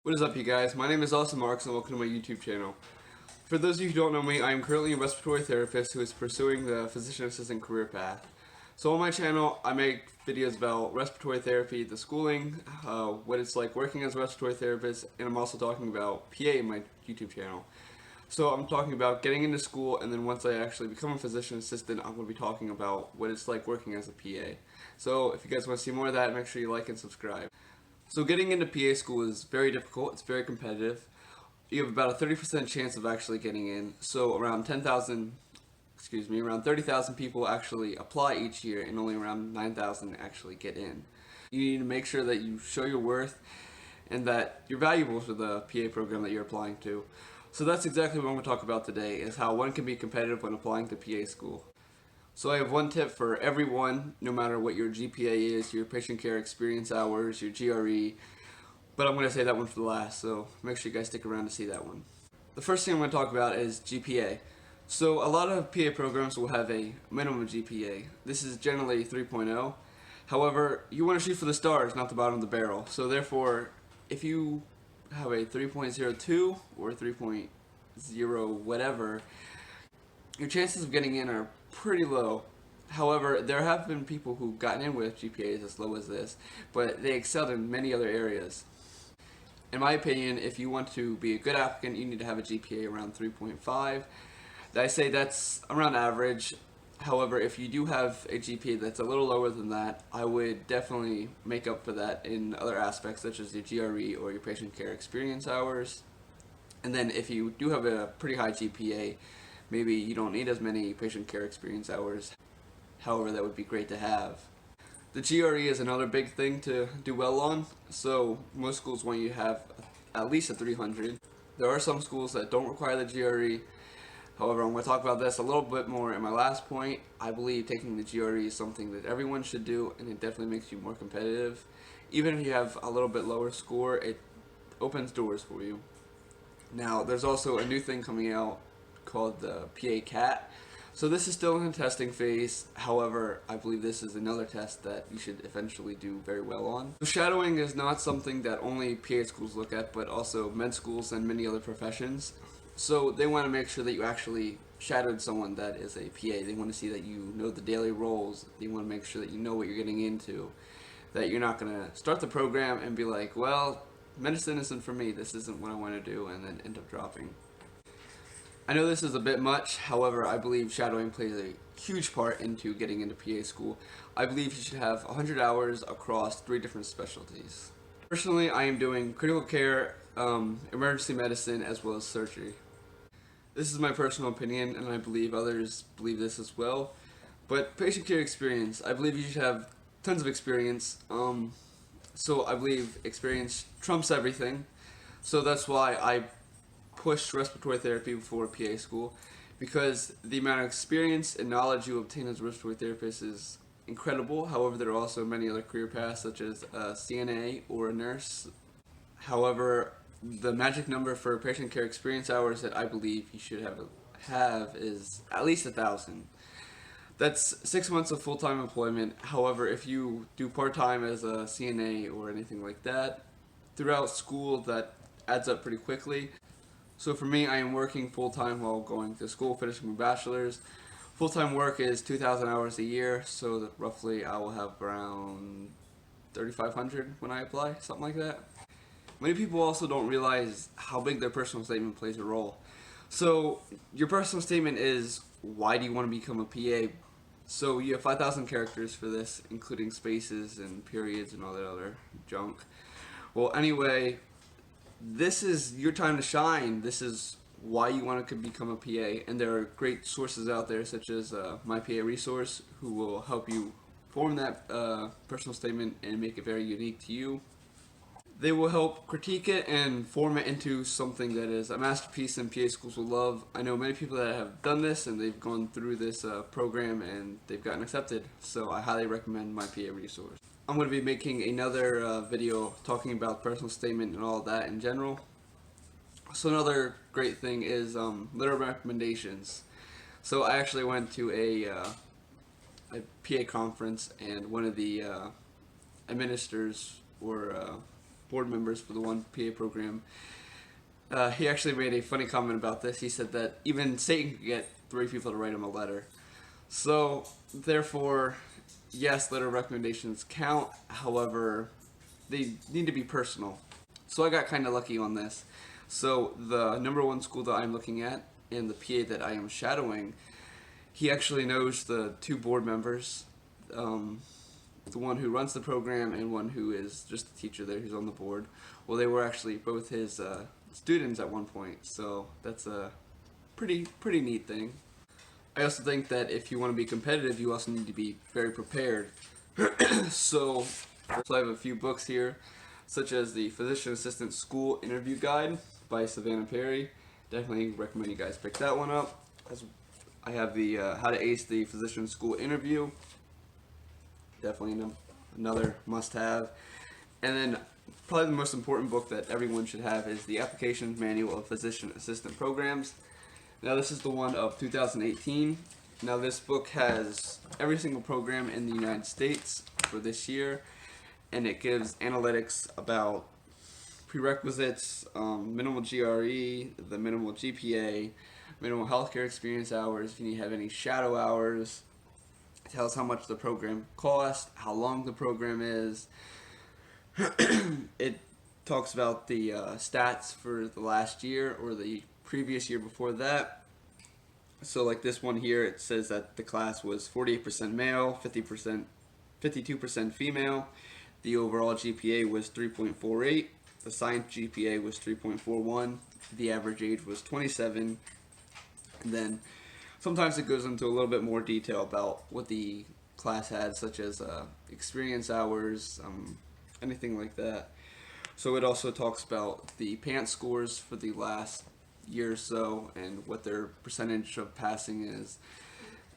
What is up, you guys? My name is Austin Marks and welcome to my YouTube channel. For those of you who don't know me, I am currently a respiratory therapist who is pursuing the physician assistant career path. So on my channel, I make videos about respiratory therapy, the schooling, what it's like working as a respiratory therapist, and I'm also talking about PA in my YouTube channel. So I'm talking about getting into school, and then once I actually become a physician assistant, I'm going to be talking about what it's like working as a PA. So if you guys want to see more of that, make sure you like and subscribe. So getting into PA school is very difficult, it's very competitive. You have about a 30% chance of actually getting in. So around 30,000 people actually apply each year and only around 9,000 actually get in. You need to make sure that you show your worth and that you're valuable for the PA program that you're applying to. So that's exactly what I'm going to talk about today, is how one can be competitive when applying to PA school. So I have one tip for everyone, no matter what your GPA is, your patient care experience hours, your GRE, but I'm going to say that one for the last, so make sure you guys stick around to see that one. The first thing I'm going to talk about is GPA. So a lot of PA programs will have a minimum GPA. This is generally 3.0. However, you want to shoot for the stars, not the bottom of the barrel. So therefore, if you have a 3.02 or 3.0 whatever, your chances of getting in are pretty low. However, there have been people who've gotten in with GPAs as low as this, but they excelled in many other areas. In my opinion, if you want to be a good applicant, you need to have a GPA around 3.5. I say that's around average. However, if you do have a GPA that's a little lower than that, I would definitely make up for that in other aspects such as your GRE or your patient care experience hours. And then if you do have a pretty high GPA, maybe you don't need as many patient care experience hours. However, that would be great to have. The GRE is another big thing to do well on. So most schools want you to have at least a 300. There are some schools that don't require the GRE. However, I'm going to talk about this a little bit more in my last point. I believe taking the GRE is something that everyone should do, and it definitely makes you more competitive. Even if you have a little bit lower score, it opens doors for you. Now, there's also a new thing coming out called the PACAT. So this is still in the testing phase. However, I believe this is another test that you should eventually do very well on. So shadowing is not something that only PA schools look at, but also med schools and many other professions. So they want to make sure that you actually shadowed someone that is a PA. They want to see that you know the daily roles. They want to make sure that you know what you're getting into. That you're not going to start the program and be like, well, medicine isn't for me, this isn't what I want to do, and then end up dropping. I know this is a bit much, however, I believe shadowing plays a huge part into getting into PA school. I believe you should have 100 hours across 3 different specialties. Personally, I am doing critical care, emergency medicine, as well as surgery. This is my personal opinion, and I believe others believe this as well. But patient care experience, I believe you should have tons of experience. So I believe experience trumps everything. So that's why I pushed respiratory therapy before PA school, because the amount of experience and knowledge you obtain as a respiratory therapist is incredible. However, there are also many other career paths such as a CNA or a nurse. However, the magic number for patient care experience hours that I believe you should have is at least 1,000. That's 6 months of full-time employment. However, if you do part-time as a CNA or anything like that, throughout school that adds up pretty quickly. So for me, I am working full-time while going to school, finishing my bachelor's. Full-time work is 2,000 hours a year, so that roughly I will have around 3,500 when I apply, something like that. Many people also don't realize how big their personal statement plays a role. So your personal statement is, why do you want to become a PA? So you have 5,000 characters for this, including spaces and periods and all that other junk. Well, anyway, this is your time to shine. This is why you want to become a PA, and there are great sources out there such as My PA Resource, who will help you form that personal statement and make it very unique to you. They will help critique it and form it into something that is a masterpiece and PA schools will love. I know many people that have done this and they've gone through this program and they've gotten accepted, so I highly recommend My PA Resource. I'm going to be making another video talking about personal statement and all that in general. So another great thing is letter recommendations. So I actually went to a PA conference, and one of the administrators or board members for the one PA program. He actually made a funny comment about this. He said that even Satan could get 3 people to write him a letter. So, therefore, yes, letter recommendations count. However, they need to be personal. So I got kind of lucky on this. So the number 1 school that I'm looking at and the PA that I am shadowing, he actually knows the 2 board members, the one who runs the program and one who is just the teacher there who's on the board. Well, they were actually both his students at one point, so that's a pretty neat thing. I also think that if you want to be competitive, you also need to be very prepared. So I have a few books here, such as the Physician Assistant School Interview Guide by Savannah Perry. Definitely recommend you guys pick that one up. I have the How to Ace the Physician School Interview. Definitely another must-have. And then probably the most important book that everyone should have is the Application Manual of Physician Assistant Programs. Now this is the one of 2018. Now this book has every single program in the United States for this year, and it gives analytics about prerequisites, minimal GRE, the minimal GPA, minimal healthcare experience hours, if you have any shadow hours. It tells how much the program costs, how long the program is. It talks about the stats for the last year or the previous year before that. So like this one here, it says that the class was 48% male, 52% female. The overall GPA was 3.48. The science GPA was 3.41. The average age was 27. And then sometimes it goes into a little bit more detail about what the class had, such as experience hours, anything like that. So it also talks about the PANT scores for the last year or so and what their percentage of passing is.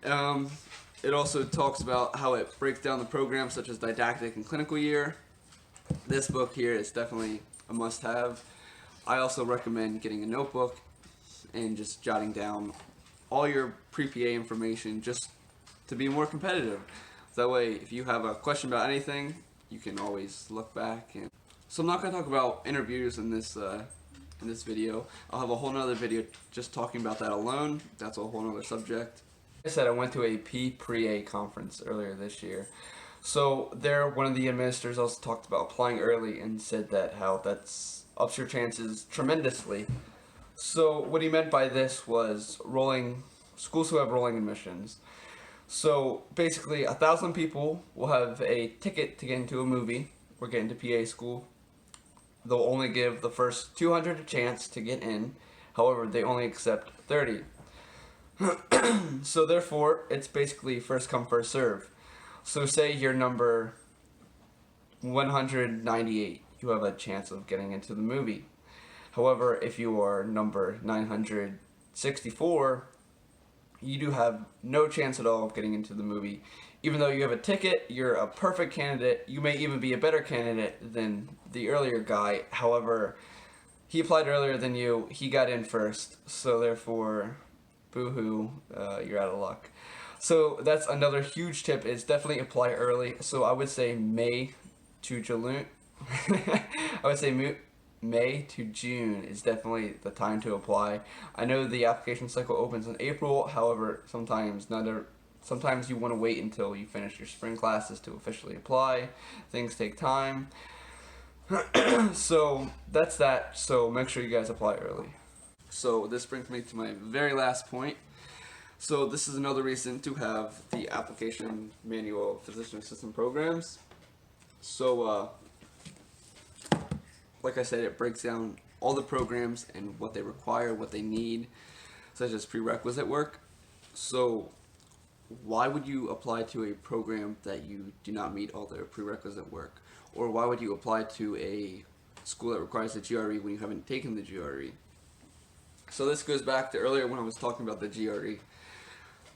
It also talks about how it breaks down the programs such as didactic and clinical year. This book here is definitely a must-have. I also recommend getting a notebook and just jotting down all your pre-PA information just to be more competitive. That way, if you have a question about anything, you can always look back. So I'm not going to talk about interviews in this video. I'll have a whole nother video just talking about that alone. That's a whole nother subject. Like I said, I went to a Pre-A conference earlier this year. So there, one of the administrators also talked about applying early and said that how that's ups your chances tremendously. So what he meant by this was schools who have rolling admissions. So basically 1,000 people will have a ticket to get into a movie or get into PA school. They'll only give the first 200 a chance to get in. However, they only accept 30. So therefore, it's basically first come, first serve. So say you're number 198, you have a chance of getting into the movie. However, if you are number 964, you do have no chance at all of getting into the movie. Even though you have a ticket, you're a perfect candidate. You may even be a better candidate than the earlier guy. However, he applied earlier than you. He got in first. So therefore, boo-hoo, you're out of luck. So that's another huge tip, is definitely apply early. So I would say May to June. I would say May to June is definitely the time to apply. I know the application cycle opens in April. However, sometimes you want to wait until you finish your spring classes to officially apply. Things take time. So that's that. So make sure you guys apply early. So this brings me to my very last point. So this is another reason to have the Application Manual of Physician Assistant Programs. So like I said, it breaks down all the programs and what they require, what they need, such as prerequisite work. So why would you apply to a program that you do not meet all their prerequisite work? Or why would you apply to a school that requires the GRE when you haven't taken the GRE? So this goes back to earlier when I was talking about the GRE.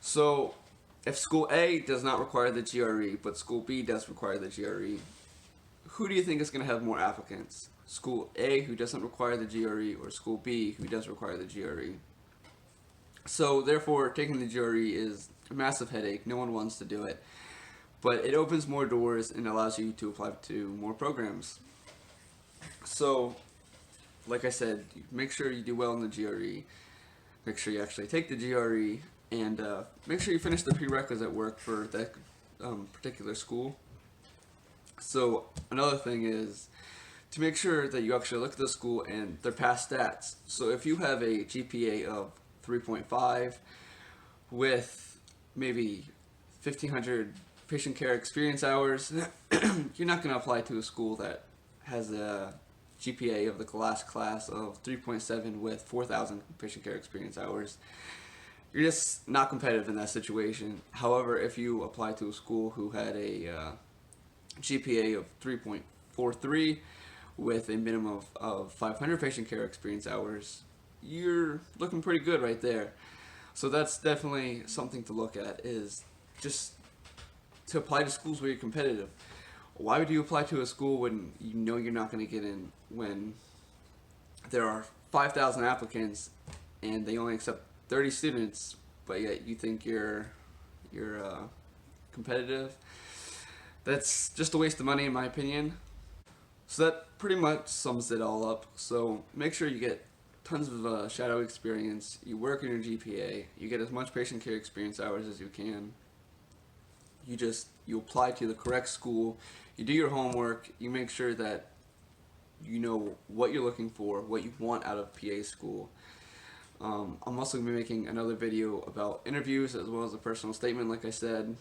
So if school A does not require the GRE, but school B does require the GRE, who do you think is going to have more applicants? School A, who doesn't require the GRE, or school B, who does require the GRE? So therefore, taking the GRE is a massive headache. No one wants to do it. But it opens more doors and allows you to apply to more programs. So, like I said, make sure you do well in the GRE. Make sure you actually take the GRE, and make sure you finish the prerequisite work for that particular school. So another thing is to make sure that you actually look at the school and their past stats. So if you have a GPA of 3.5 with maybe 1,500 patient care experience hours, you're not going to apply to a school that has a GPA of the last class of 3.7 with 4,000 patient care experience hours. You're just not competitive in that situation. However, if you apply to a school who had a GPA of 3.43 with a minimum of 500 patient care experience hours, you're looking pretty good right there. So that's definitely something to look at, is just to apply to schools where you're competitive. Why would you apply to a school when you know you're not going to get in, when there are 5,000 applicants and they only accept 30 students, but yet you think you're competitive? That's just a waste of money in my opinion. So that pretty much sums it all up. So make sure you get tons of shadow experience, you work in your GPA, you get as much patient care experience hours as you can. You apply to the correct school, you do your homework, you make sure that you know what you're looking for, what you want out of PA school. I'm also going to be making another video about interviews as well as a personal statement, like I said.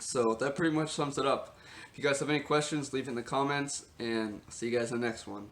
So that pretty much sums it up. If you guys have any questions, leave in the comments, and I'll see you guys in the next one.